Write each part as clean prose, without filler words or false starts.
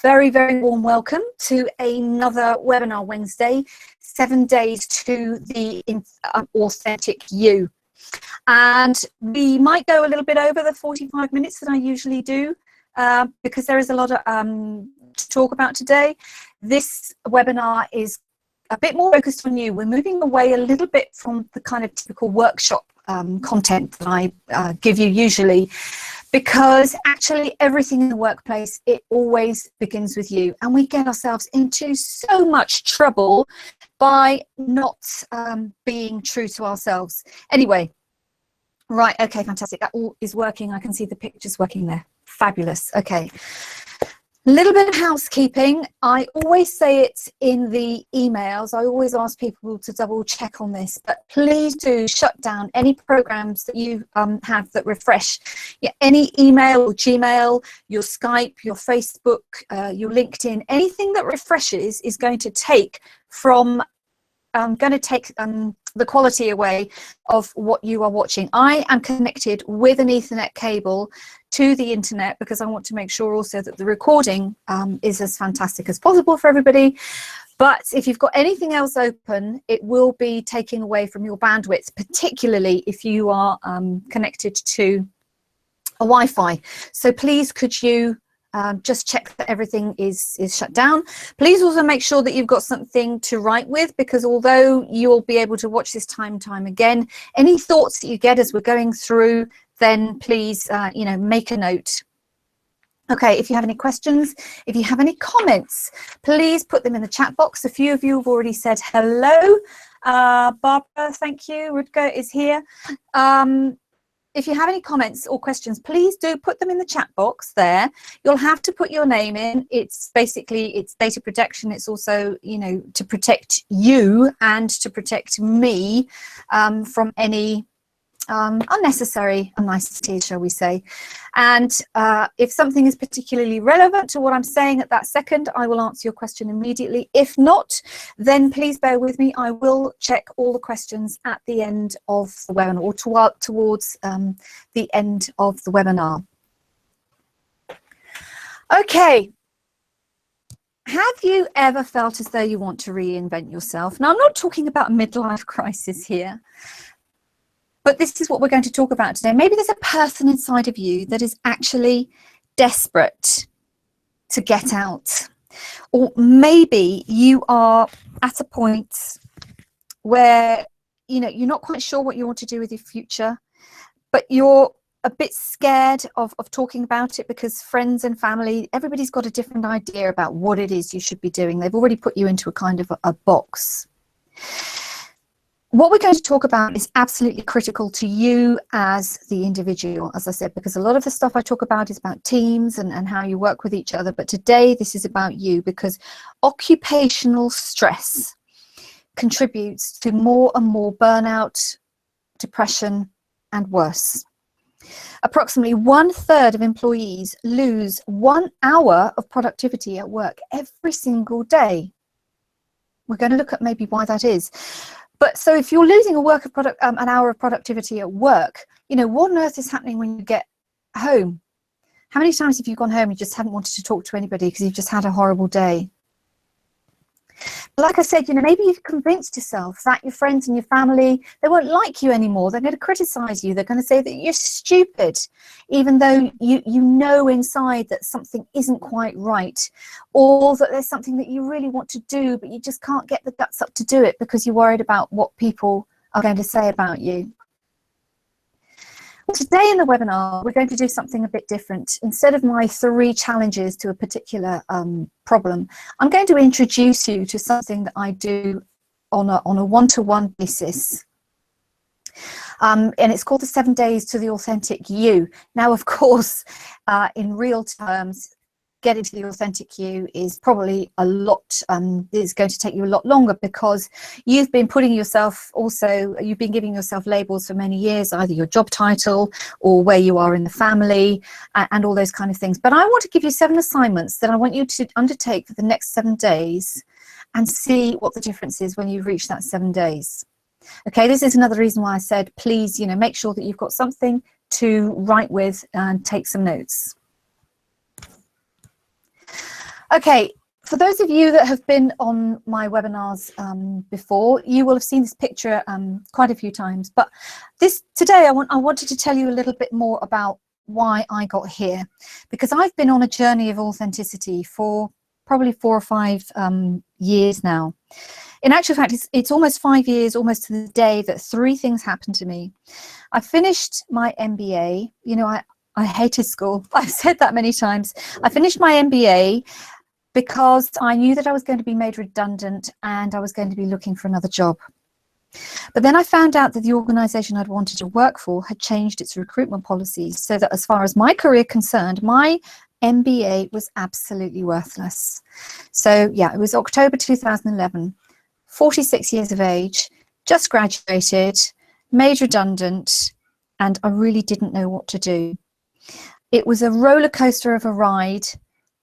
Very, very warm welcome to another webinar Wednesday, 7 days to the authentic you. And we might go a little bit over the 45 minutes that I usually do because there is a lot of, to talk about today. This webinar is a bit more focused on you. We're moving away a little bit from the kind of typical workshop content that I give you usually, because actually everything in the workplace, it always begins with you, and we get ourselves into so much trouble by not being true to ourselves. Anyway, right, okay, fantastic, that all is working. I can see the pictures working there. Fabulous. Okay, a little bit of housekeeping. I always say it in the emails. I always ask people to double check on this, but please do shut down any programs that you have that refresh. Yeah, any email or Gmail, your Skype, your Facebook, your LinkedIn, anything that refreshes is going to take from the quality away of what you are watching. I am connected with an Ethernet cable to the internet because I want to make sure also that the recording is as fantastic as possible for everybody. But if you've got anything else open, it will be taking away from your bandwidth, particularly if you are connected to a Wi-Fi. So please, could you just check that everything is shut down. Please also make sure that you've got something to write with, because although you'll be able to watch this time and time again, any thoughts that you get as we're going through, then please make a note. Okay, if you have any questions, if you have any comments, please put them in the chat box. A few of you have already said hello. Barbara, thank you. Rutger is here. If you have any comments or questions, please do put them in the chat box there. You'll have to put your name in. It's basically, it's data protection. It's also, to protect you and to protect me from any unnecessary unniceties, shall we say. And if something is particularly relevant to what I'm saying at that second, I will answer your question immediately. If not, then please bear with me. I will check all the questions at the end of the webinar, or towards the end of the webinar. Okay. Have you ever felt as though you want to reinvent yourself? Now, I'm not talking about a midlife crisis here, but this is what we're going to talk about today. Maybe there's a person inside of you that is actually desperate to get out. Or maybe you are at a point where, you're not quite sure what you want to do with your future, but you're a bit scared of talking about it because friends and family, everybody's got a different idea about what it is you should be doing. They've already put you into a kind of a box. What we're going to talk about is absolutely critical to you as the individual, as I said, because a lot of the stuff I talk about is about teams and how you work with each other. But today, this is about you, because occupational stress contributes to more and more burnout, depression, and worse. Approximately 1/3 of employees lose 1 hour of productivity at work every single day. We're going to look at maybe why that is. But so if you're losing an hour of productivity at work, what on earth is happening when you get home? How many times have you gone home and you just haven't wanted to talk to anybody because you've just had a horrible day? But like I said, maybe you've convinced yourself that your friends and your family, they won't like you anymore. They're going to criticize you. They're going to say that you're stupid, even though you know inside that something isn't quite right, or that there's something that you really want to do, but you just can't get the guts up to do it because you're worried about what people are going to say about you. Today in the webinar, we're going to do something a bit different. Instead of my 3 challenges to a particular problem, I'm going to introduce you to something that I do on a one-to-one basis. And it's called the 7 days to the authentic you. Now, of course, in real terms, getting to the authentic you is probably a lot, is going to take you a lot longer, because you've been putting yourself you've been giving yourself labels for many years, either your job title or where you are in the family and all those kind of things. But I want to give you 7 assignments that I want you to undertake for the next 7 days and see what the difference is when you reach that 7 days. Okay, this is another reason why I said, please, make sure that you've got something to write with and take some notes. Okay, for those of you that have been on my webinars before, you will have seen this picture quite a few times. But today I wanted to tell you a little bit more about why I got here, because I've been on a journey of authenticity for probably 4 or 5 years now. In actual fact, it's almost 5 years, almost to the day, that 3 things happened to me. I finished my MBA. You know, I hated school. I've said that many times. I finished my MBA because I knew that I was going to be made redundant and I was going to be looking for another job. But then I found out that the organisation I'd wanted to work for had changed its recruitment policies, so that as far as my career concerned, my MBA was absolutely worthless. So yeah, it was October 2011, 46 years of age, just graduated, made redundant, and I really didn't know what to do. It was a roller coaster of a ride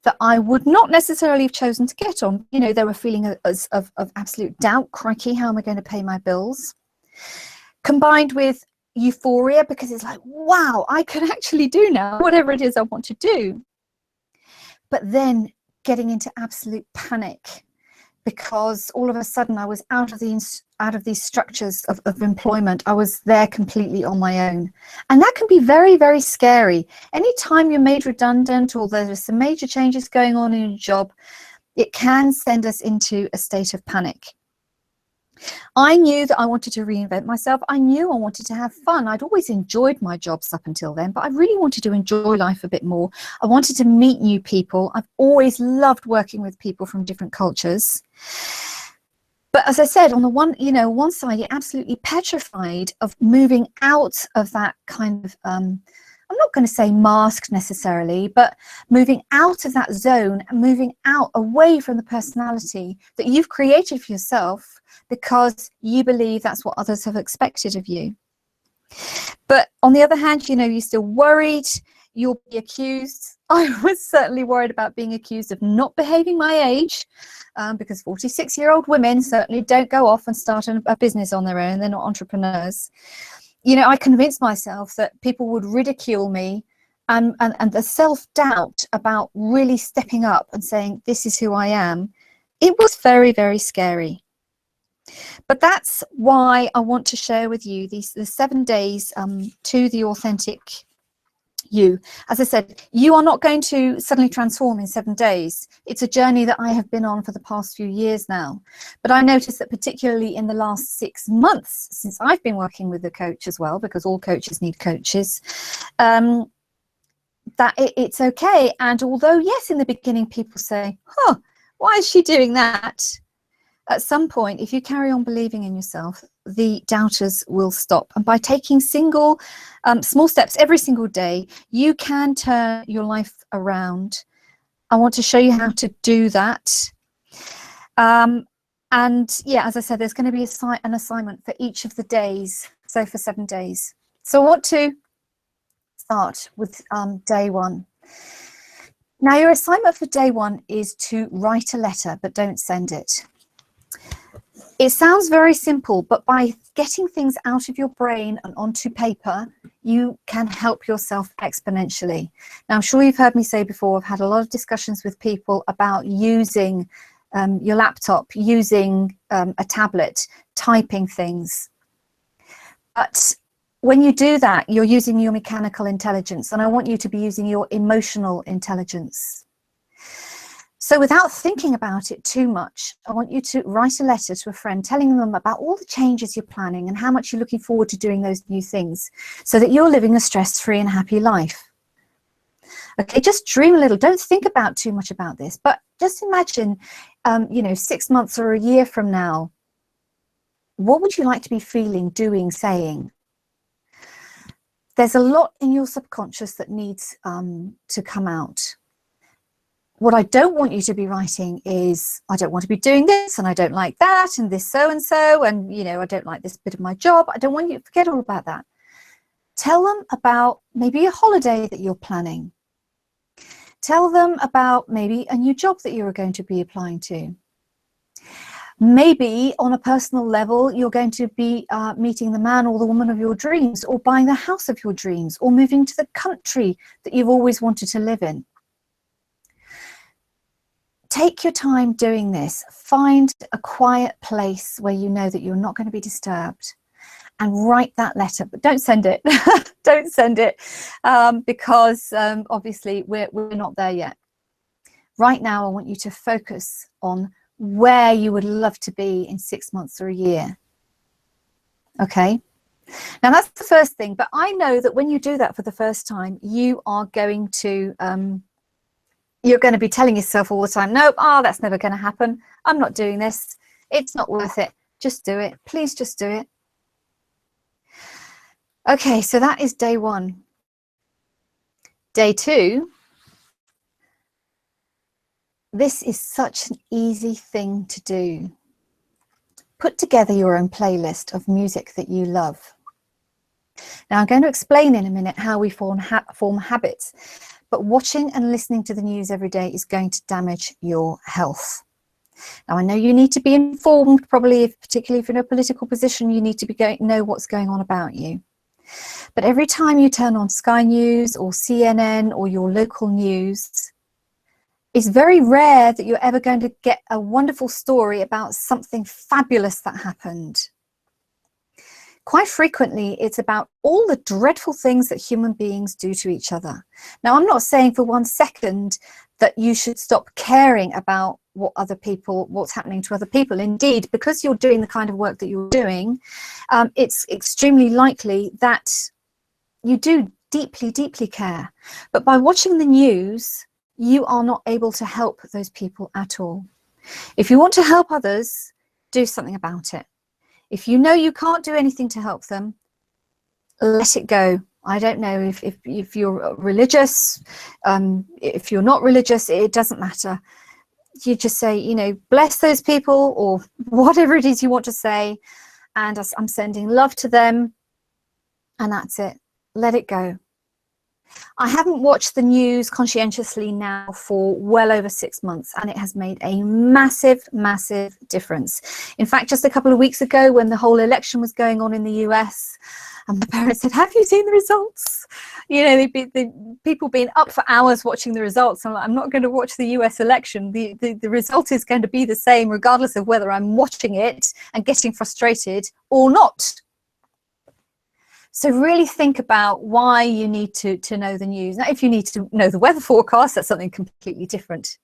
that I would not necessarily have chosen to get on. You know, there were feeling of absolute doubt. Crikey, how am I going to pay my bills? Combined with euphoria, because it's like, wow, I can actually do now whatever it is I want to do. But then getting into absolute panic, because all of a sudden I was out of these structures of employment. I was there completely on my own. And that can be very, very scary. Anytime you're made redundant or there's some major changes going on in your job, it can send us into a state of panic. I knew that I wanted to reinvent myself. I knew I wanted to have fun. I'd always enjoyed my jobs up until then, but I really wanted to enjoy life a bit more. I wanted to meet new people. I've always loved working with people from different cultures. But as I said, on the one side, you're absolutely petrified of moving out of that kind of, I'm not going to say mask necessarily, but moving out of that zone and moving out away from the personality that you've created for yourself, because you believe that's what others have expected of you. But on the other hand, you know, you're still worried you'll be accused. I was certainly worried about being accused of not behaving my age, because 46-year-old women certainly don't go off and start a business on their own. They're not entrepreneurs. You know, I convinced myself that people would ridicule me, and the self-doubt about really stepping up and saying, this is who I am, it was very, very scary. But that's why I want to share with you the 7 days to the authentic you. As I said, you are not going to suddenly transform in 7 days. It's a journey that I have been on for the past few years now. But I noticed that particularly in the last 6 months, since I've been working with a coach as well, because all coaches need coaches, that it's okay. And although, yes, in the beginning people say, huh, why is she doing that? At some point, if you carry on believing in yourself, the doubters will stop. And by taking small steps every single day, you can turn your life around. I want to show you how to do that. And yeah, as I said, there's going to be an assignment for each of the days. So for 7 days. So I want to start with day 1. Now, your assignment for day 1 is to write a letter, but don't send it. It sounds very simple, but by getting things out of your brain and onto paper, you can help yourself exponentially. Now, I'm sure you've heard me say before, I've had a lot of discussions with people about using your laptop, using a tablet, typing things. But when you do that, you're using your mechanical intelligence, and I want you to be using your emotional intelligence. So without thinking about it too much, I want you to write a letter to a friend telling them about all the changes you're planning and how much you're looking forward to doing those new things, so that you're living a stress-free and happy life. Okay, just dream a little. Don't think about too much about this, but just imagine, you know, 6 months or a year from now, what would you like to be feeling, doing, saying? There's a lot in your subconscious that needs to come out. What I don't want you to be writing is, I don't want to be doing this, and I don't like that, and this so-and-so, and, you know, I don't like this bit of my job. I don't want you to forget all about that. Tell them about maybe a holiday that you're planning. Tell them about maybe a new job that you're going to be applying to. Maybe on a personal level, you're going to be meeting the man or the woman of your dreams, or buying the house of your dreams, or moving to the country that you've always wanted to live in. take your time doing this. Find a quiet place where you know that you're not going to be disturbed, and write that letter, but don't send it. Don't send it, because obviously we're not there yet. Right now, I want you to focus on where you would love to be in 6 months or a year. Okay? Now, that's the first thing. But I know that when you do that for the first time, you are going to you're going to be telling yourself all the time, nope, that's never going to happen. I'm not doing this. It's not worth it. Just do it. Please just do it. Okay, so that is day 1. Day 2. This is such an easy thing to do. Put together your own playlist of music that you love. Now, I'm going to explain in a minute how we form habits, but watching and listening to the news every day is going to damage your health. Now, I know you need to be informed, probably, particularly if you're in a political position, you need to know what's going on about you. But every time you turn on Sky News or CNN or your local news, it's very rare that you're ever going to get a wonderful story about something fabulous that happened. Quite frequently, it's about all the dreadful things that human beings do to each other. Now, I'm not saying for 1 second that you should stop caring about what's happening to other people. Indeed, because you're doing the kind of work that you're doing, it's extremely likely that you do deeply, deeply care. But by watching the news, you are not able to help those people at all. If you want to help others, do something about it. If you know you can't do anything to help them, let it go. I don't know if you're religious, if you're not religious, it doesn't matter. You just say, you know, bless those people, or whatever it is you want to say, and I'm sending love to them, and that's it. Let it go. I haven't watched the news conscientiously now for well over 6 months, and it has made a massive, massive difference. In fact, just a couple of weeks ago, when the whole election was going on in the US, and my parents said, have you seen the results? You know, the people being up for hours watching the results. I'm like, I'm not going to watch the US election. The result is going to be the same, regardless of whether I'm watching it and getting frustrated or not. So really think about why you need to know the news. Now, if you need to know the weather forecast, that's something completely different.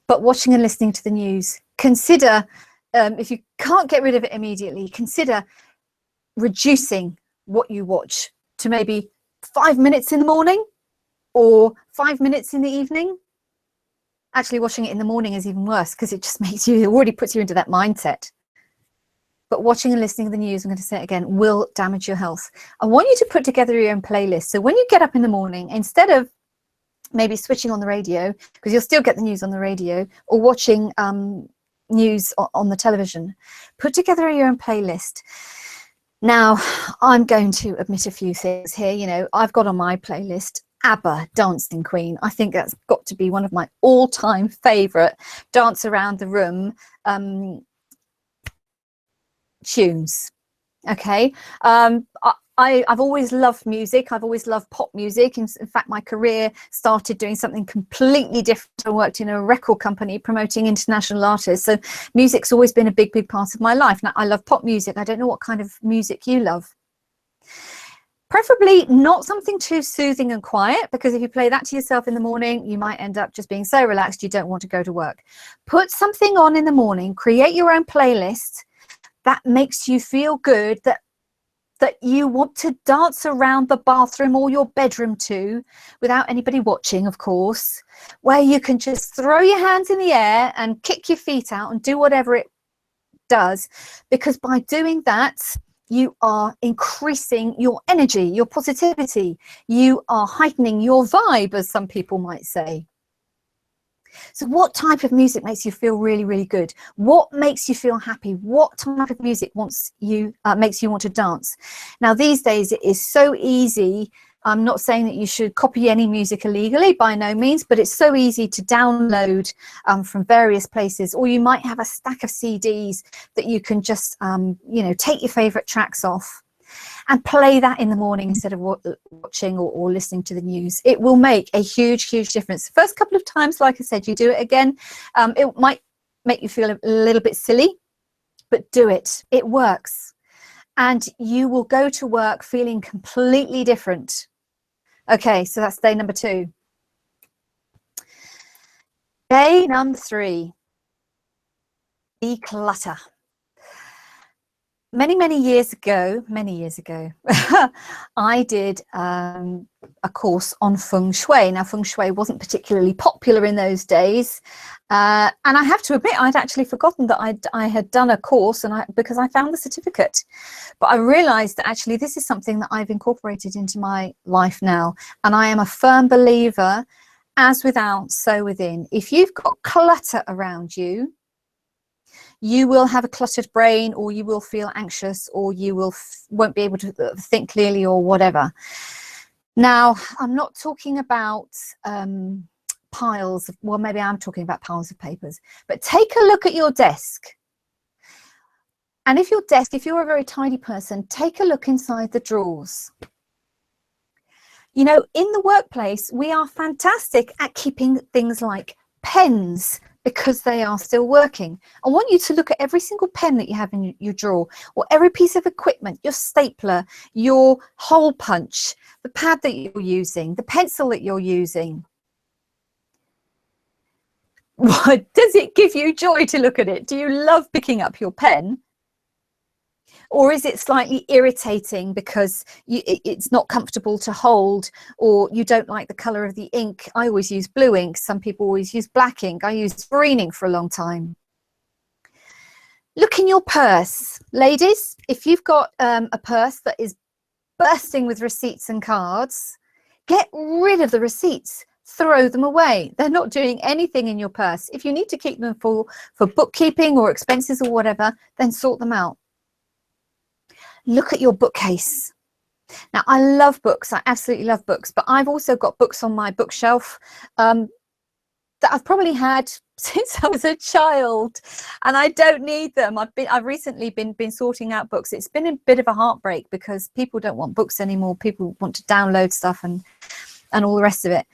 But watching and listening to the news, consider, if you can't get rid of it immediately, consider reducing what you watch to maybe 5 minutes in the morning or 5 minutes in the evening. Actually, watching it in the morning is even worse, because it just makes you, it already puts you into that mindset. But watching and listening to the news, I'm going to say it again, will damage your health. I want you to put together your own playlist. So when you get up in the morning, instead of maybe switching on the radio, because you'll still get the news on the radio, or watching news on the television, put together your own playlist. Now, I'm going to admit a few things here. You know, I've got on my playlist ABBA, Dancing Queen. I think that's got to be one of my all-time favourite dance around the room tunes. Okay, I've always loved music. I've always loved pop music. In fact, my career started doing something completely different. I worked in a record company promoting international artists. So music's always been a big, big part of my life. Now, I love pop music. I don't know what kind of music you love. Preferably not something too soothing and quiet, because if you play that to yourself in the morning, you might end up just being so relaxed you don't want to go to work. Put something on in the morning, create your own playlist that makes you feel good, that you want to dance around the bathroom or your bedroom to, without anybody watching, of course, where you can just throw your hands in the air and kick your feet out and do whatever it does, because by doing that, you are increasing your energy, your positivity, you are heightening your vibe, as some people might say. So what type of music makes you feel really, really good? What makes you feel happy? What type of music makes you want to dance? Now, these days, it is so easy. I'm not saying that you should copy any music illegally, by no means, but it's so easy to download from various places. Or you might have a stack of CDs that you can just, you know, take your favorite tracks off. and play that in the morning instead of watching or listening to the news. It will make a huge, huge difference. The first couple of times, like I said, you do it again, it might make you feel a little bit silly, but do it. It works. And you will go to work feeling completely different. Okay, so that's day number 2. Day number 3, declutter. Many years ago, I did a course on feng shui. Now, feng shui wasn't particularly popular in those days, and I have to admit I'd actually forgotten that I had done a course, because I found the certificate. But I realized that actually this is something that I've incorporated into my life now, and I am a firm believer, as without, so within. If you've got clutter around you, you will have a cluttered brain, or you will feel anxious, or you won't be able to think clearly, or whatever. Now, I'm not talking about piles of, well, maybe I'm talking about piles of papers, but take a look at your desk. And if you're a very tidy person, take a look inside the drawers. You know, in the workplace, we are fantastic at keeping things like pens, because they are still working. I want you to look at every single pen that you have in your drawer, or every piece of equipment, your stapler, your hole punch, the pad that you're using, the pencil that you're using. Does it give you joy to look at it? Do you love picking up your pen? Or is it slightly irritating because it's not comfortable to hold, or you don't like the colour of the ink? I always use blue ink. Some people always use black ink. I used green ink for a long time. Look in your purse. Ladies, if you've got a purse that is bursting with receipts and cards, get rid of the receipts. Throw them away. They're not doing anything in your purse. If you need to keep them for bookkeeping or expenses or whatever, then sort them out. Look at your bookcase. Now, I love books. I absolutely love books, but I've also got books on my bookshelf that I've probably had since I was a child, and I don't need them. I've recently been sorting out books. It's been a bit of a heartbreak because people don't want books anymore. People want to download stuff and all the rest of it.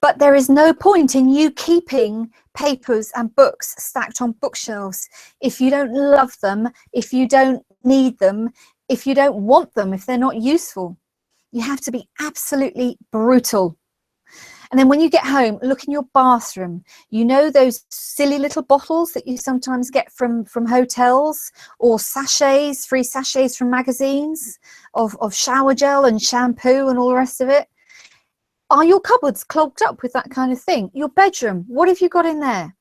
But there is no point in you keeping papers and books stacked on bookshelves if you don't love them, if you don't need them, if you don't want them, if they're not useful. You have to be absolutely brutal. And then when you get home, look in your bathroom. You know those silly little bottles that you sometimes get from hotels, or sachets, free sachets from magazines of shower gel and shampoo and all the rest of it? Are your cupboards clogged up with that kind of thing? Your bedroom, what have you got in there?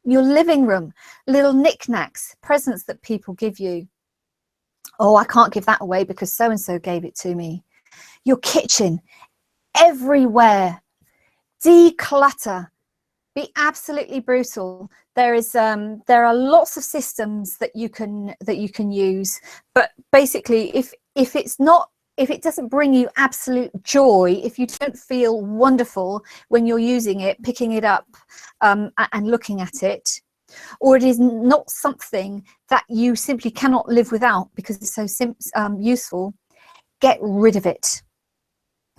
Your living room, little knickknacks, presents that people give you. Oh, I can't give that away because so-and-so gave it to me. Your kitchen, everywhere. Declutter. Be absolutely brutal. There are lots of systems that you can use, but basically, if it doesn't bring you absolute joy, if you don't feel wonderful when you're using it, picking it up and looking at it, or it is not something that you simply cannot live without because it's so useful, get rid of it.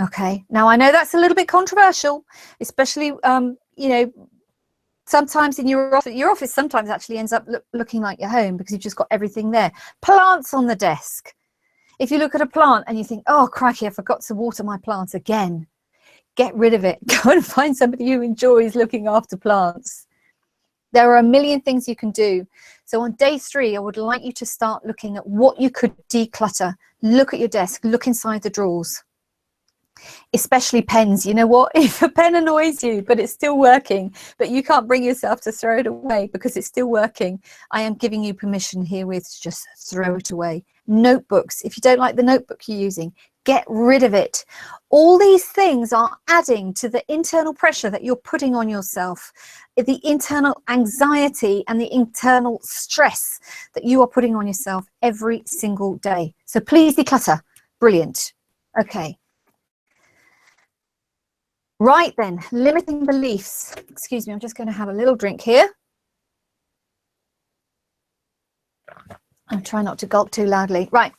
Okay, now I know that's a little bit controversial, especially you know, sometimes in your office sometimes actually ends up looking like your home because you've just got everything there. Plants on the desk. If you look at a plant and you think, oh crikey, I forgot to water my plants again, get rid of it. Go and find somebody who enjoys looking after plants. There are a million things you can do. So on day 3, I would like you to start looking at what you could declutter. Look at your desk, look inside the drawers. Especially pens. You know what? If a pen annoys you, but it's still working, but you can't bring yourself to throw it away because it's still working, I am giving you permission herewith to just throw it away. Notebooks. If you don't like the notebook you're using, get rid of it. All these things are adding to the internal pressure that you're putting on yourself, the internal anxiety and the internal stress that you are putting on yourself every single day. So please declutter. Brilliant. Okay. Right then, limiting beliefs. Excuse me, I'm just going to have a little drink here. I'm trying not to gulp too loudly. Right.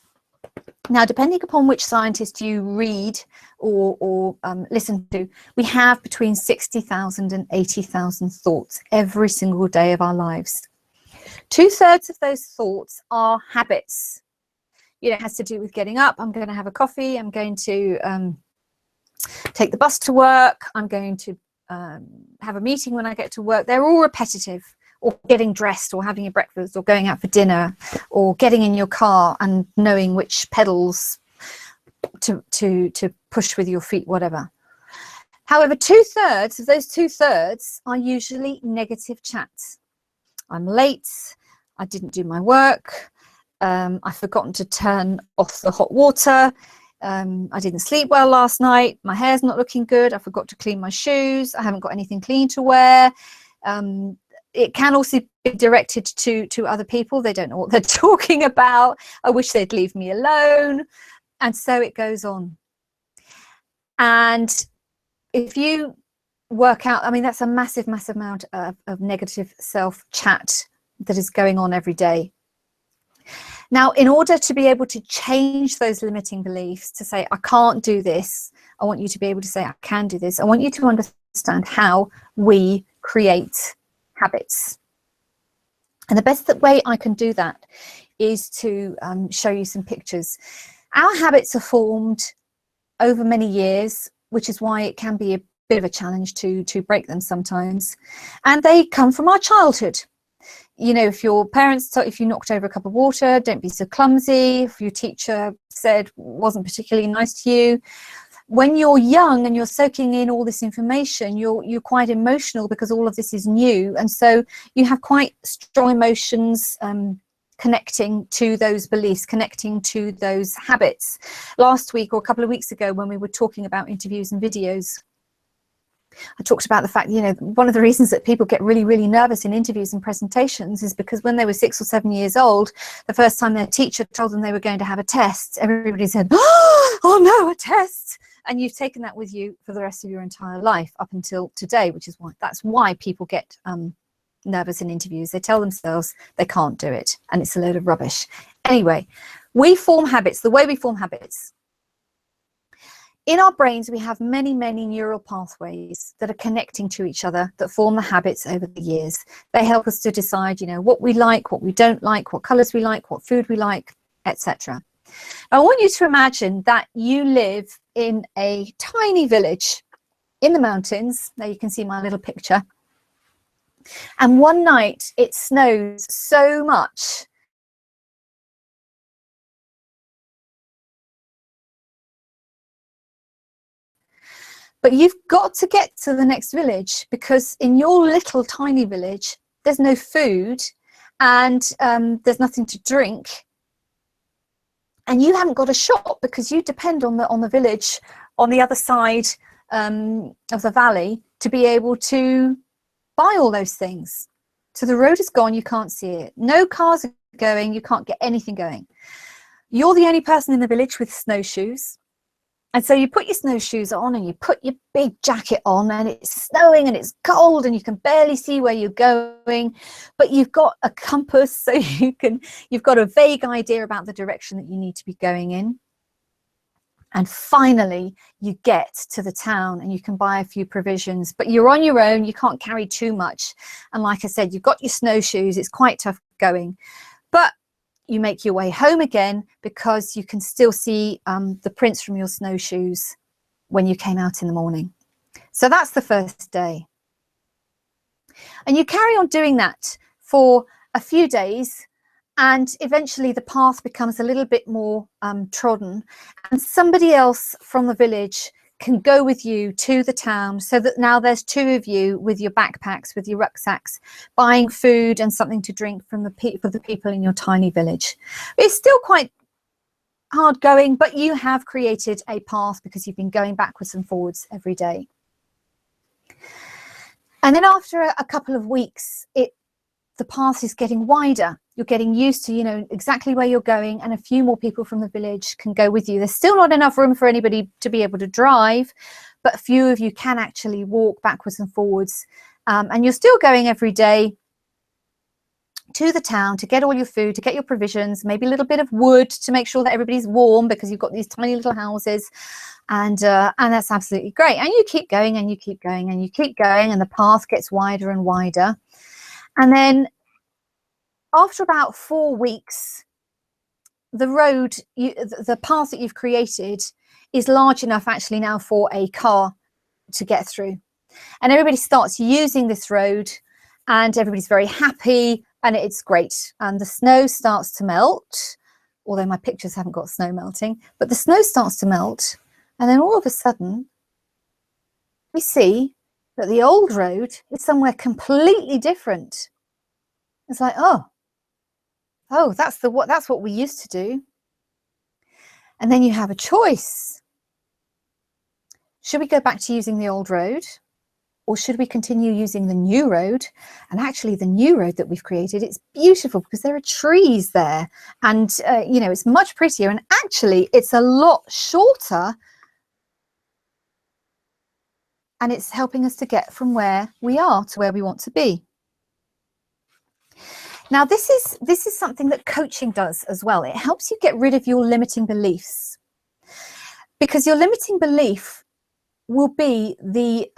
Now, depending upon which scientist you read or listen to, we have between 60,000 and 80,000 thoughts every single day of our lives. 2/3 of those thoughts are habits. You know, it has to do with getting up. I'm going to have a coffee. I'm going to take the bus to work. I'm going to have a meeting when I get to work. They're all repetitive. Or getting dressed, or having your breakfast, or going out for dinner, or getting in your car and knowing which pedals to push with your feet, whatever. However, 2/3 of those 2/3 are usually negative chats. I'm late. I didn't do my work. I've forgotten to turn off the hot water. I didn't sleep well last night. My hair's not looking good. I forgot to clean my shoes. I haven't got anything clean to wear. It can also be directed to other people. They don't know what they're talking about. I wish they'd leave me alone. And so it goes on. And if you work out, I mean, that's a massive, massive amount of negative self-chat that is going on every day. Now, in order to be able to change those limiting beliefs, to say, I can't do this, I want you to be able to say, I can do this. I want you to understand how we create habits. And the best way I can do that is to show you some pictures. Our habits are formed over many years, which is why it can be a bit of a challenge to break them sometimes. And they come from our childhood. You know, if your parents, if you knocked over a cup of water, don't be so clumsy. If your teacher said wasn't particularly nice to you. When you're young and you're soaking in all this information, you're quite emotional because all of this is new. And so you have quite strong emotions connecting to those beliefs, connecting to those habits. Last week or a couple of weeks ago, when we were talking about interviews and videos, I talked about the fact, you know, one of the reasons that people get really, really nervous in interviews and presentations is because when they were 6 or 7 years old, the first time their teacher told them they were going to have a test, everybody said, oh no, a test. And you've taken that with you for the rest of your entire life up until today, which is why that's why people get nervous in interviews. They tell themselves they can't do it, and it's a load of rubbish. Anyway, we form habits. The way we form habits. In our brains, we have many, many neural pathways that are connecting to each other that form the habits over the years. They help us to decide, you know, what we like, what we don't like, what colors we like, what food we like, etc. I want you to imagine that you live in a tiny village in the mountains. There you can see my little picture. And one night it snows so much but you've got to get to the next village because in your little tiny village there's no food and there's nothing to drink. And you haven't got a shop because you depend on the village on the other side of the valley to be able to buy all those things. So the road is gone, you can't see it. No cars are going, you can't get anything going. You're the only person in the village with snowshoes. And so you put your snowshoes on and you put your big jacket on and it's snowing and it's cold and you can barely see where you're going, but you've got a compass so you've got a vague idea about the direction that you need to be going in. And finally you get to the town and you can buy a few provisions, but you're on your own, you can't carry too much. And like I said, you've got your snowshoes, it's quite tough going. But you make your way home again because you can still see the prints from your snowshoes when you came out in the morning. So that's the first day. And you carry on doing that for a few days and eventually the path becomes a little bit more trodden and somebody else from the village can go with you to the town so that now there's two of you with your backpacks, with your rucksacks, buying food and something to drink for the people in your tiny village. It's still quite hard going, but you have created a path because you've been going backwards and forwards every day. And then after a couple of weeks, the path is getting wider. You're getting used to, you know, exactly where you're going, and a few more people from the village can go with you. There's still not enough room for anybody to be able to drive, but a few of you can actually walk backwards and forwards. And you're still going every day, to the town to get all your food, to get your provisions, maybe a little bit of wood to make sure that everybody's warm, because you've got these tiny little houses, and that's absolutely great. And you keep going and you keep going and you keep going, and the path gets wider and wider. And then after about 4 weeks, the road, the path that you've created is large enough actually now for a car to get through. And everybody starts using this road, and everybody's very happy, and it's great. And the snow starts to melt, although my pictures haven't got snow melting, but the snow starts to melt. And then all of a sudden, we see that the old road is somewhere completely different. It's like, oh, that's what we used to do. And then you have a choice. Should we go back to using the old road, or should we continue using the new road? And actually the new road that we've created, it's beautiful because there are trees there, and you know, it's much prettier, and actually it's a lot shorter, and it's helping us to get from where we are to where we want to be. Now, this is something that coaching does as well. It helps you get rid of your limiting beliefs, because your limiting belief will be the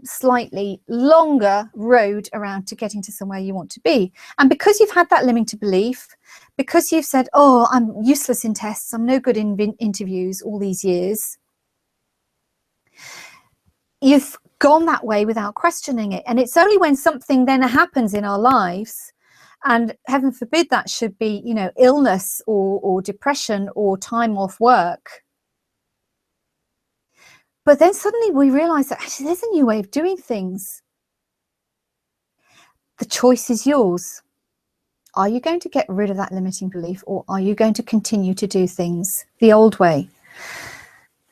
slightly longer road around to getting to somewhere you want to be. And because you've had that limiting belief, because you've said, oh, I'm useless in tests, I'm no good in interviews all these years, you've gone that way without questioning it. And it's only when something then happens in our lives, and heaven forbid that should be, you know, illness or depression or time off work, but then suddenly we realize that actually there's a new way of doing things. The choice is yours. Are you going to get rid of that limiting belief, or are you going to continue to do things the old way?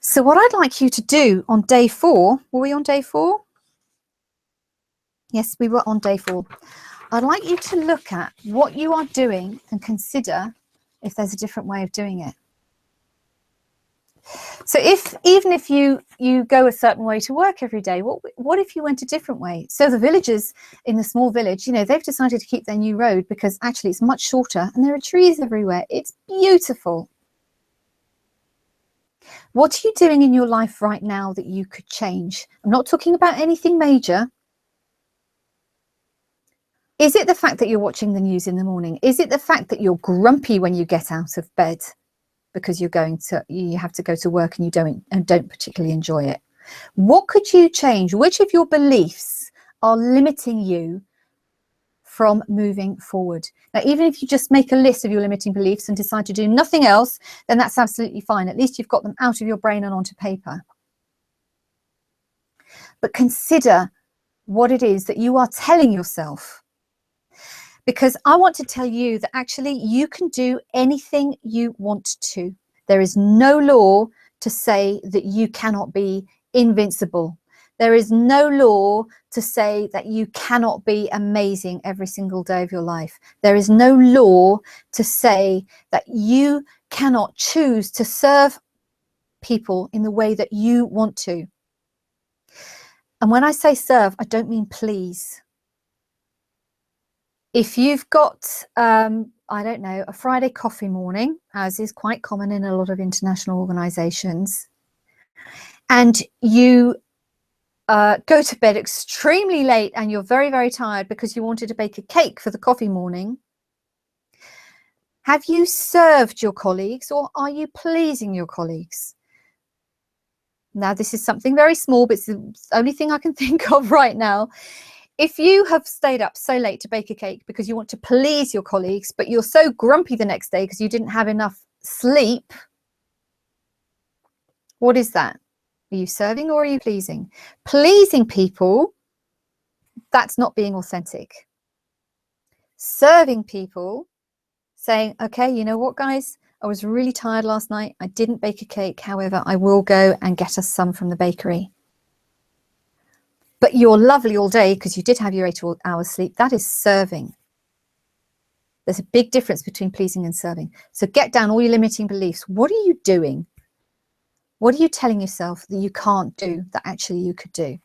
So what I'd like you to do on day 4, were we on day 4? Yes, we were on day 4. I'd like you to look at what you are doing and consider if there's a different way of doing it. So even if you go a certain way to work every day, what if you went a different way? So the villagers in the small village, you know, they've decided to keep their new road because actually it's much shorter and there are trees everywhere. It's beautiful. What are you doing in your life right now that you could change? I'm not talking about anything major. Is it the fact that you're watching the news in the morning? Is it the fact that you're grumpy when you get out of bed because you have to go to work and you don't particularly enjoy it? What could you change? Which of your beliefs are limiting you from moving forward? Now, even if you just make a list of your limiting beliefs and decide to do nothing else, then that's absolutely fine. At least you've got them out of your brain and onto paper. But consider what it is that you are telling yourself. Because I want to tell you that actually you can do anything you want to. There is no law to say that you cannot be invincible. There is no law to say that you cannot be amazing every single day of your life. There is no law to say that you cannot choose to serve people in the way that you want to. And when I say serve, I don't mean please. If you've got, I don't know, a Friday coffee morning, as is quite common in a lot of international organizations, and you go to bed extremely late and you're very, very tired because you wanted to bake a cake for the coffee morning, have you served your colleagues, or are you pleasing your colleagues? Now, this is something very small, but it's the only thing I can think of right now. If you have stayed up so late to bake a cake because you want to please your colleagues, but you're so grumpy the next day because you didn't have enough sleep, what is that? Are you serving or are you pleasing? Pleasing people, that's not being authentic. Serving people, saying, okay, you know what, guys? I was really tired last night. I didn't bake a cake. However, I will go and get us some from the bakery. But you're lovely all day because you did have your 8 hours sleep. That is serving. There's a big difference between pleasing and serving. So get down all your limiting beliefs. What are you doing? What are you telling yourself that you can't do that actually you could do?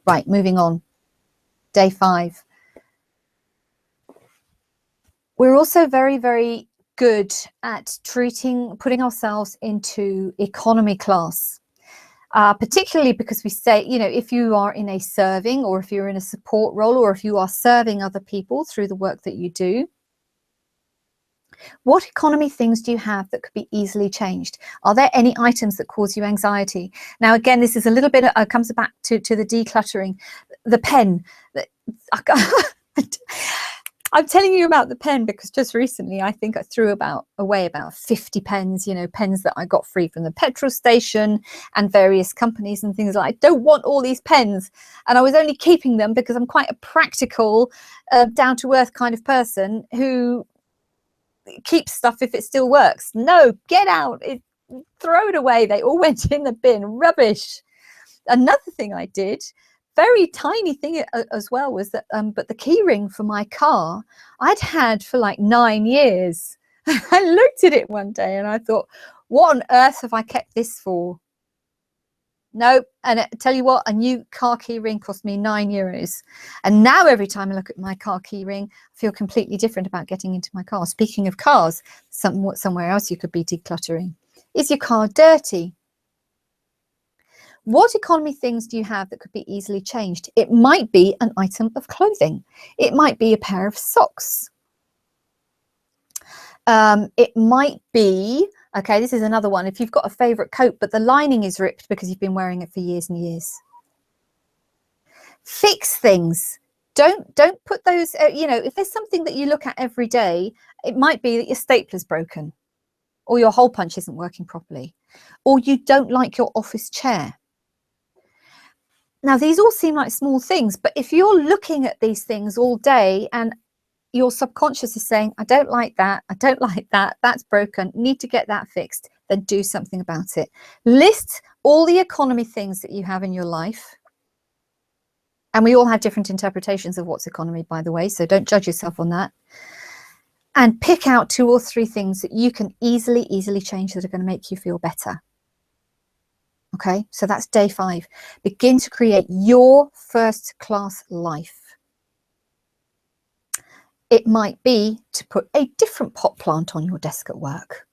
Right, moving on. Day 5. We're also very, very good at putting ourselves into economy class, particularly because we say, you know, if you are in a serving, or if you're in a support role, or if you are serving other people through the work that you do, what economy things do you have that could be easily changed? Are there any items that cause you anxiety? Now, again, this is a little bit, comes back to the decluttering. The pen. I'm telling you about the pen because just recently I think I threw away about 50 pens, you know, pens that I got free from the petrol station and various companies and things like, I don't want all these pens. And I was only keeping them because I'm quite a practical, down-to-earth kind of person who keeps stuff if it still works. No, get out. Throw it away. They all went in the bin. Rubbish. Another thing I did, very tiny thing as well, was that but the key ring for my car I'd had for like 9 years. I looked at it one day and I thought, what on earth have I kept this for? No, and I tell you what, a new car key ring cost me €9. And now every time I look at my car key ring, I feel completely different about getting into my car. Speaking of cars, somewhere else you could be decluttering. Is your car dirty? What economy things do you have that could be easily changed? It might be an item of clothing. It might be a pair of socks. It might be, okay, this is another one. If you've got a favorite coat, but the lining is ripped because you've been wearing it for years and years. Fix things. Don't put those, you know, if there's something that you look at every day, it might be that your stapler's broken, or your hole punch isn't working properly, or you don't like your office chair. Now, these all seem like small things, but if you're looking at these things all day and your subconscious is saying, I don't like that, I don't like that, that's broken, need to get that fixed, then do something about it. List all the economy things that you have in your life. And we all have different interpretations of what's economy, by the way, so don't judge yourself on that. And pick out 2 or 3 things that you can easily change that are going to make you feel better. Okay, so that's day 5. Begin to create your first class life. It might be to put a different pot plant on your desk at work.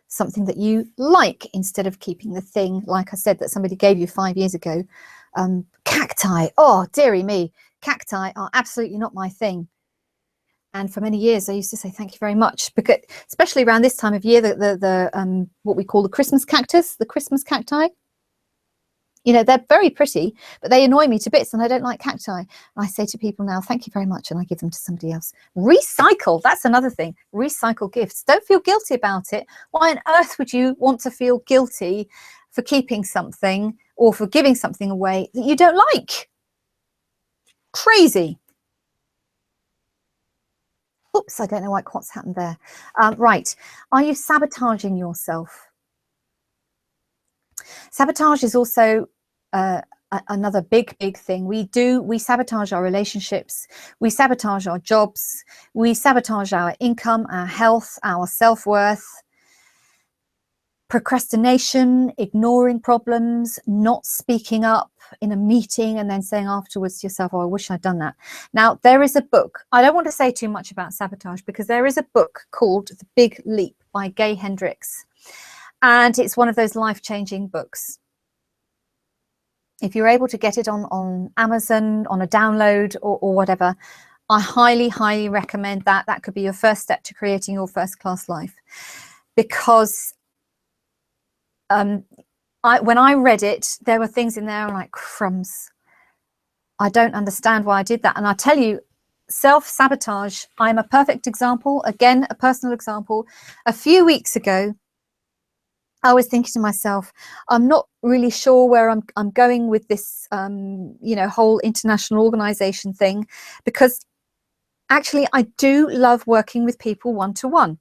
Something that you like, instead of keeping the thing, like I said, that somebody gave you 5 years ago. Cacti, oh dearie me, cacti are absolutely not my thing. And for many years I used to say thank you very much, because especially around this time of year, the what we call the Christmas cactus, the Christmas cacti. You know, they're very pretty, but they annoy me to bits, and I don't like cacti. And I say to people now, thank you very much, and I give them to somebody else. Recycle, that's another thing. Recycle gifts. Don't feel guilty about it. Why on earth would you want to feel guilty for keeping something or for giving something away that you don't like? Crazy. Oops, I don't know what's happened there. Right, are you sabotaging yourself? Sabotage is also another big thing. We sabotage our relationships, we sabotage our jobs, we sabotage our income, our health, our self-worth. Procrastination, ignoring problems, not speaking up in a meeting and then saying afterwards to yourself, oh, I wish I'd done that. Now, there is a book, I don't want to say too much about sabotage, because there is a book called The Big Leap by Gay Hendricks. And it's one of those life-changing books. If you're able to get it on Amazon, on a download or whatever, I highly recommend that. That could be your first step to creating your first class life. Because when I read it, there were things in there like, crumbs. I don't understand why I did that. And I tell you, self-sabotage, I'm a perfect example. Again, a personal example. A few weeks ago, I was thinking to myself, I'm not really sure where I'm going with this, you know, whole international organization thing, because actually I do love working with people one-to-one.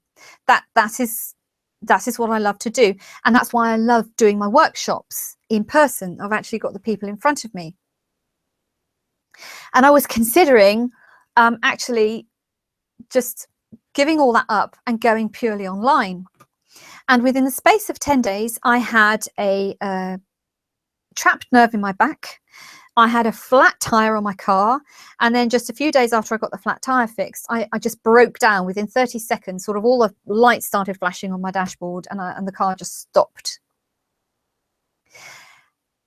That is what I love to do. And that's why I love doing my workshops in person. I've actually got the people in front of me. And I was considering actually just giving all that up and going purely online. And within the space of 10 days, I had a trapped nerve in my back. I had a flat tire on my car, and then just a few days after I got the flat tire fixed, I just broke down within 30 seconds. Sort of all the lights started flashing on my dashboard, and the car just stopped.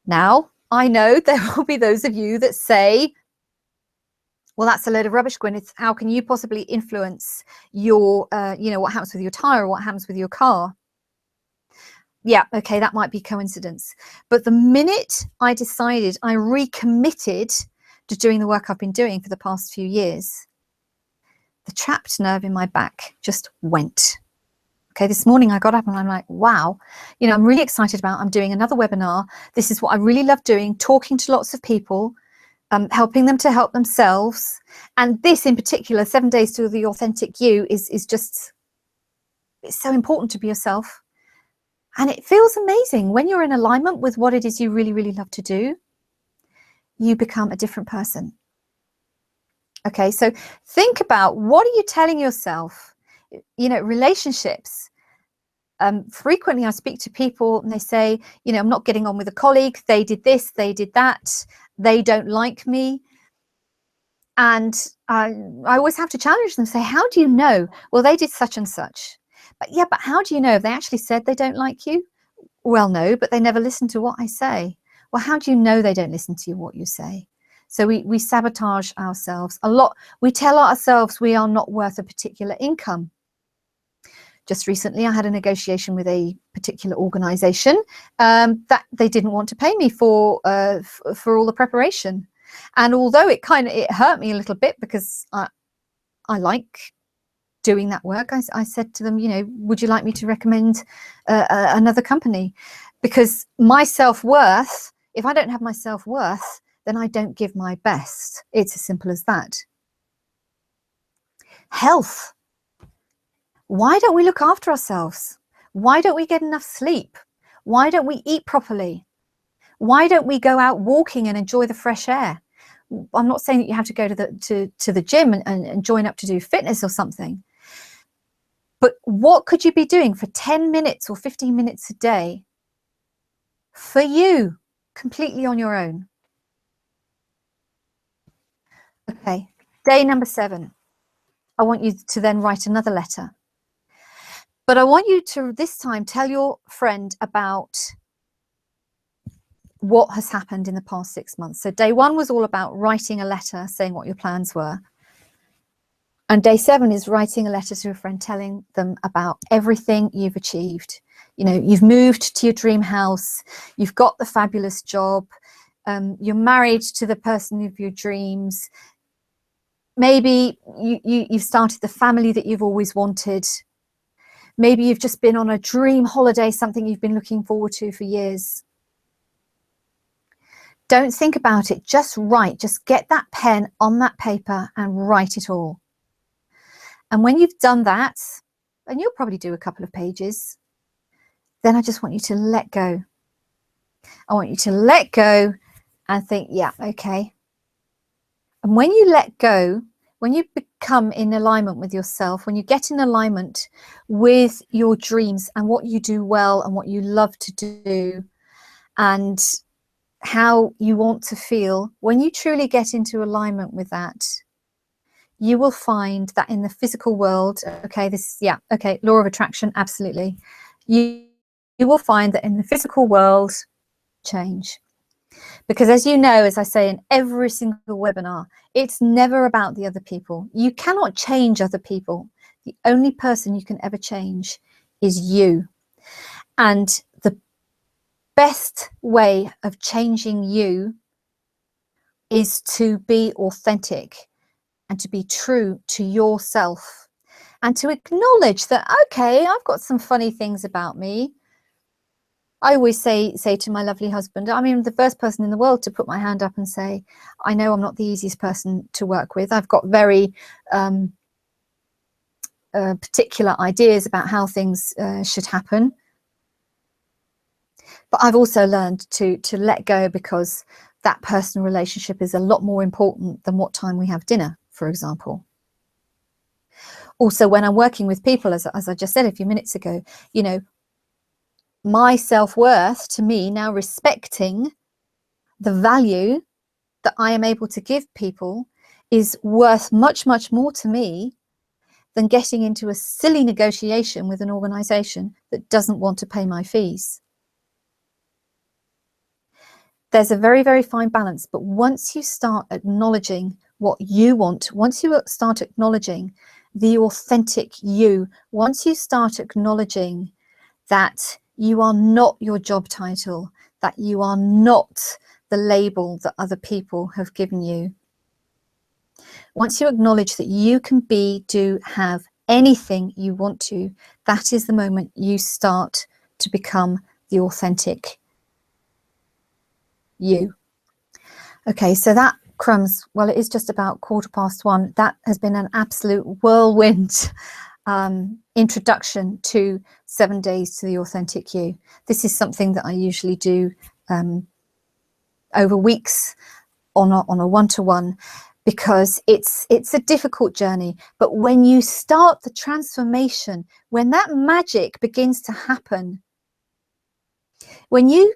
Now, I know there will be those of you that say, well, that's a load of rubbish, Gwyneth. How can you possibly influence your, what happens with your tire or what happens with your car? Yeah, okay, that might be coincidence. But the minute I decided, I recommitted to doing the work I've been doing for the past few years, the trapped nerve in my back just went. Okay, this morning I got up and I'm like, wow, I'm really excited I'm doing another webinar. This is what I really love doing, talking to lots of people, helping them to help themselves. And this in particular, 7 days to the authentic you, is just, it's so important to be yourself. And it feels amazing when you're in alignment with what it is you really, really love to do. You become a different person. Okay, so think about, what are you telling yourself? Relationships. Frequently I speak to people and they say, I'm not getting on with a colleague. They did this, they did that. They don't like me. And I always have to challenge them, say, how do you know? Well, they did such and such. But how do you know if they actually said they don't like you? Well, no, but they never listen to what I say. Well, how do you know they don't listen to what you say? So we sabotage ourselves a lot. We tell ourselves we are not worth a particular income. Just recently, I had a negotiation with a particular organisation that they didn't want to pay me for all the preparation. And although it hurt me a little bit, because I like doing that work, I said to them, would you like me to recommend another company? Because my self-worth, if I don't have my self-worth, then I don't give my best. It's as simple as that. Health. Why don't we look after ourselves? Why don't we get enough sleep? Why don't we eat properly? Why don't we go out walking and enjoy the fresh air? I'm not saying that you have to go to the gym and join up to do fitness or something. But what could you be doing for 10 minutes or 15 minutes a day for you, completely on your own? Okay, day number 7. I want you to then write another letter. But I want you to this time tell your friend about what has happened in the past 6 months. So day 1 was all about writing a letter saying what your plans were. And day 7 is writing a letter to a friend telling them about everything you've achieved. You've moved to your dream house, you've got the fabulous job, you're married to the person of your dreams. Maybe you've started the family that you've always wanted. Maybe you've just been on a dream holiday, something you've been looking forward to for years. Don't think about it, just write. Just get that pen on that paper and write it all. And when you've done that, and you'll probably do a couple of pages, then I just want you to let go. I want you to let go and think, yeah, okay. And when you let go, when you become in alignment with yourself, when you get in alignment with your dreams and what you do well and what you love to do and how you want to feel, when you truly get into alignment with that, you will find that in the physical world, okay, law of attraction, absolutely. You will find that in the physical world, change. Because as you know, as I say in every single webinar, it's never about the other people. You cannot change other people. The only person you can ever change is you. And the best way of changing you is to be authentic and to be true to yourself and to acknowledge that, okay, I've got some funny things about me. I always say to my lovely husband, I'm the first person in the world to put my hand up and say, I know I'm not the easiest person to work with. I've got very particular ideas about how things should happen. But I've also learned to let go, because that personal relationship is a lot more important than what time we have dinner, for example. Also, when I'm working with people, as I just said a few minutes ago, my self-worth, to me now, respecting the value that I am able to give people is worth much, much more to me than getting into a silly negotiation with an organization that doesn't want to pay my fees. There's a very, very fine balance, but once you start acknowledging what you want, once you start acknowledging the authentic you, once you start acknowledging that you are not your job title, that you are not the label that other people have given you, once you acknowledge that you can be, do, have anything you want to, that is the moment you start to become the authentic you. Okay, so that, crumbs, well, it is just about 1:15. That has been an absolute whirlwind introduction to 7 days to the authentic you. This is something that I usually do over weeks on a one-to-one, because it's a difficult journey. But when you start the transformation, when that magic begins to happen, when you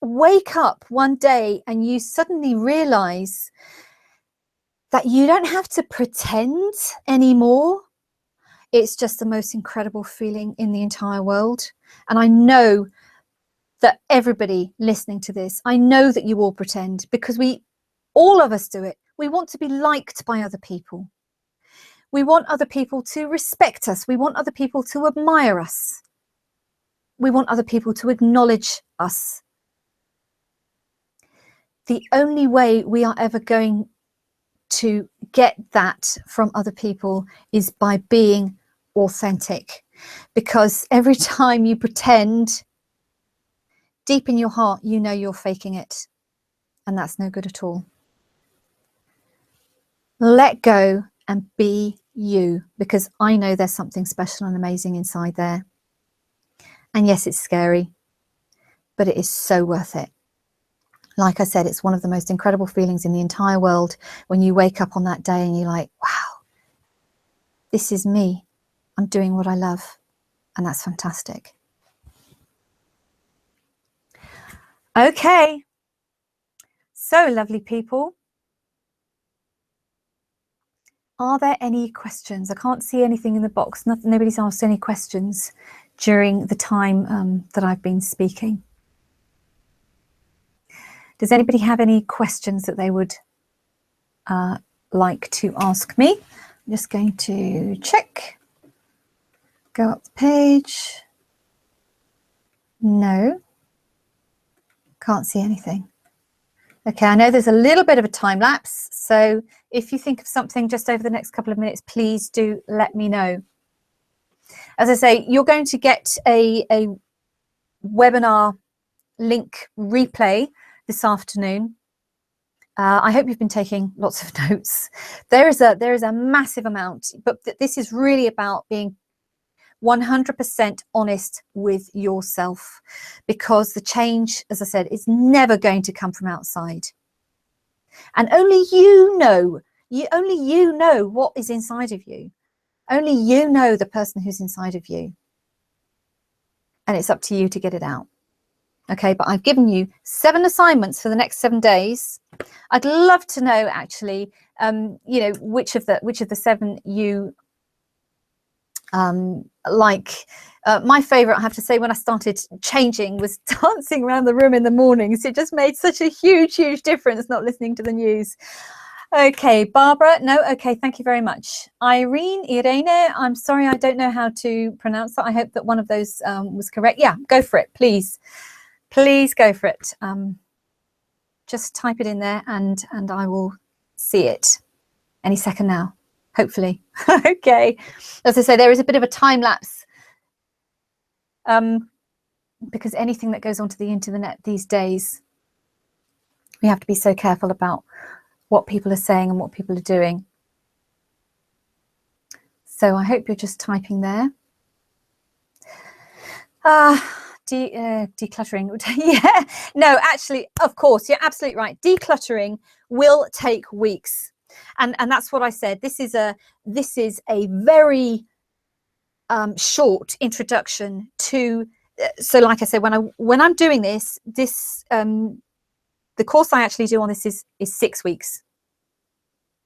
wake up one day and you suddenly realize that you don't have to pretend anymore, it's just the most incredible feeling in the entire world. And I know that everybody listening to this, I know that you all pretend, because all of us do it. We want to be liked by other people. We want other people to respect us. We want other people to admire us. We want other people to acknowledge us. The only way we are ever going to get that from other people is by being authentic, because every time you pretend, deep in your heart, you know you're faking it, and that's no good at all. Let go and be you, because I know there's something special and amazing inside there. And yes, it's scary, but it is so worth it. Like I said, it's one of the most incredible feelings in the entire world when you wake up on that day and you're like, wow, this is me. I'm doing what I love. And that's fantastic. Okay. So, lovely people. Are there any questions? I can't see anything in the box. Nobody's asked any questions during the time that I've been speaking. Does anybody have any questions that they would like to ask me? I'm just going to check. Go up the page. No. Can't see anything. Okay, I know there's a little bit of a time lapse, so if you think of something just over the next couple of minutes, please do let me know. As I say, you're going to get a webinar link replay this afternoon. I hope you've been taking lots of notes. There is a massive amount, but this is really about being 100% honest with yourself, because the change, as I said, is never going to come from outside, and only you know what is inside of you. Only you know the person who's inside of you, and it's up to you to get it out. Okay, but I've given you 7 assignments for the next 7 days. I'd love to know, actually, you know, which of the 7 you like. My favorite, I have to say, when I started changing, was dancing around the room in the mornings. It just made such a huge difference not listening to the news. Okay, Barbara, no, okay, thank you very much. Irene, I'm sorry, I don't know how to pronounce that. I hope that one of those was correct. Yeah, go for it, please. Please go for it. Just type it in there and I will see it any second now, hopefully. Okay, as I say, there is a bit of a time lapse because anything that goes onto the internet these days, we have to be so careful about what people are saying and what people are doing. So I hope you're just typing there. Decluttering. Yeah, no, actually, of course, you're absolutely right. Decluttering will take weeks, and that's what I said. This is a very short introduction to. So, like I said, when I'm doing this the course I actually do on this is 6 weeks,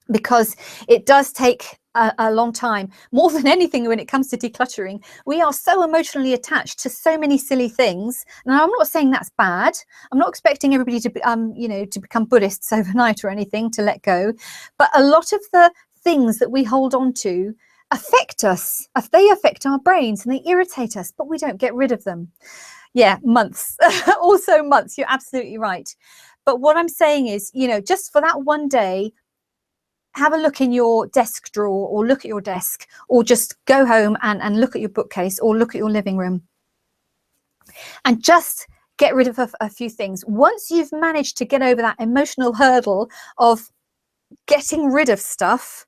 because it does take a long time. More than anything, when it comes to decluttering, we are so emotionally attached to so many silly things. Now, I'm not saying that's bad. I'm not expecting everybody to you know, to become Buddhists overnight or anything, to let go. But a lot of the things that we hold on to affect us. They affect our brains and they irritate us, but we don't get rid of them. Yeah, months. Also months. You're absolutely right. But what I'm saying is, you know, just for that one day, have a look in your desk drawer, or look at your desk, or just go home and look at your bookcase, or look at your living room, and just get rid of a few things. Once you've managed to get over that emotional hurdle of getting rid of stuff,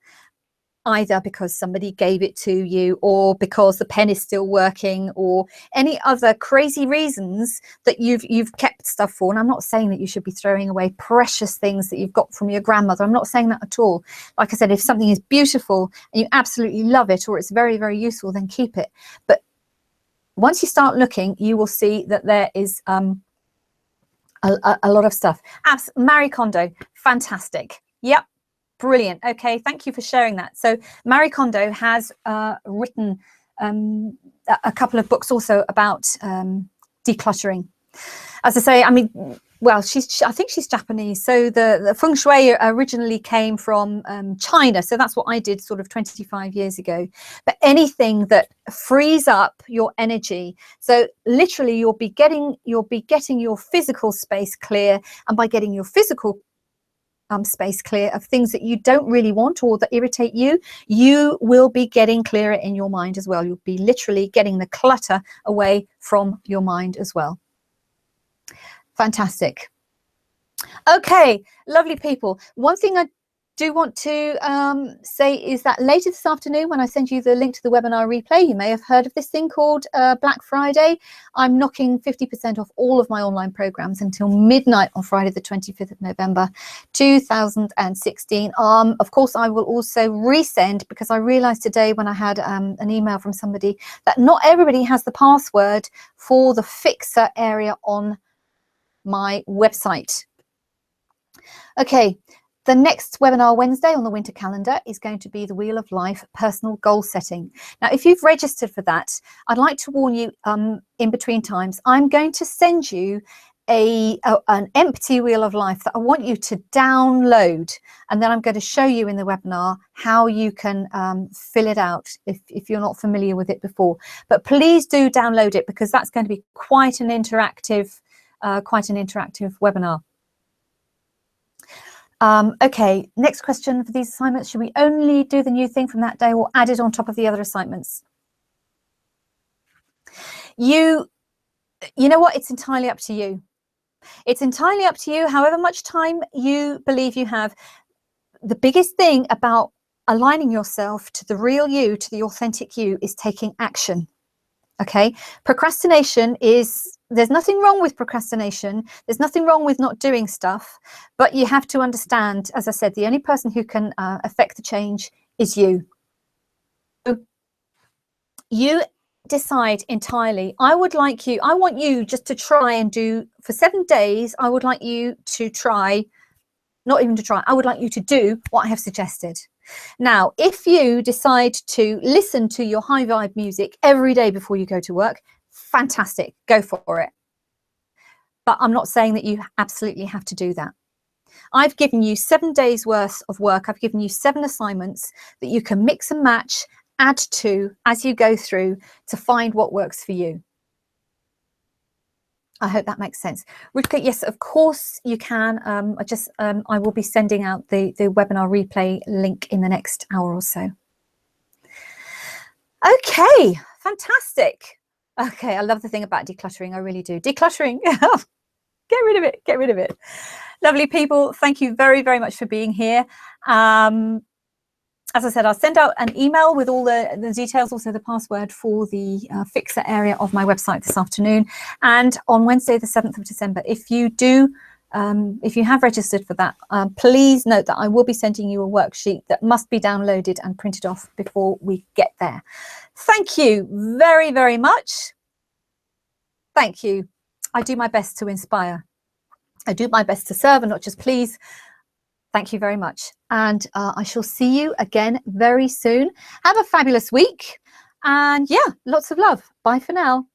either because somebody gave it to you, or because the pen is still working, or any other crazy reasons that you've kept stuff for. And I'm not saying that you should be throwing away precious things that you've got from your grandmother. I'm not saying that at all. Like I said, if something is beautiful and you absolutely love it, or it's very, very useful, then keep it. But once you start looking, you will see that there is a lot of stuff. Marie Kondo, fantastic. Yep. Brilliant. Okay, thank you for sharing that. So Marie Kondo has written a couple of books also about decluttering. As I say, I mean, well, I think she's Japanese. So the feng shui originally came from China. So that's what I did sort of 25 years ago. But anything that frees up your energy. So literally you'll be getting your physical space clear. And by getting your physical space clear of things that you don't really want or that irritate you, you will be getting clearer in your mind as well. You'll be literally getting the clutter away from your mind as well. Fantastic. Okay, lovely people. One thing I do want to say is that later this afternoon, when I send you the link to the webinar replay, you may have heard of this thing called Black Friday. I'm knocking 50% off all of my online programs until midnight on Friday the 25th of November 2016. Of course, I will also resend, because I realized today when I had an email from somebody that not everybody has the password for the fixer area on my website. Okay. The next webinar Wednesday on the winter calendar is going to be the Wheel of Life personal goal setting. Now, if you've registered for that, I'd like to warn you in between times, I'm going to send you an empty Wheel of Life that I want you to download. And then I'm going to show you in the webinar how you can fill it out if you're not familiar with it before. But please do download it, because that's going to be quite an interactive webinar. Okay, next question for these assignments. Should we only do the new thing from that day or add it on top of the other assignments? You know what? It's entirely up to you. It's entirely up to you, however much time you believe you have. The biggest thing about aligning yourself to the real you, to the authentic you, is taking action. Okay, procrastination is, there's nothing wrong with procrastination. There's nothing wrong with not doing stuff, but you have to understand, as I said, the only person who can affect the change is you. You decide entirely. I want you just to try and do for 7 days. I would like you to try, not even to try, I would like you to do what I have suggested. Now, if you decide to listen to your high vibe music every day before you go to work, fantastic, go for it. But I'm not saying that you absolutely have to do that. I've given you 7 days worth of work. I've given you 7 assignments that you can mix and match, add to as you go through to find what works for you. I hope that makes sense. Rivka, yes, of course you can. I will be sending out the webinar replay link in the next hour or so. Okay, fantastic. Okay, I love the thing about decluttering. I really do. Decluttering. Get rid of it. Get rid of it. Lovely people. Thank you very, very much for being here. As I said, I'll send out an email with all the details, also the password for the fixer area of my website this afternoon. And on Wednesday, the 7th of December, if you have registered for that, please note that I will be sending you a worksheet that must be downloaded and printed off before we get there. Thank you very, very much. Thank you. I do my best to inspire. I do my best to serve and not just please. Thank you very much. And I shall see you again very soon. Have a fabulous week. And yeah, lots of love. Bye for now.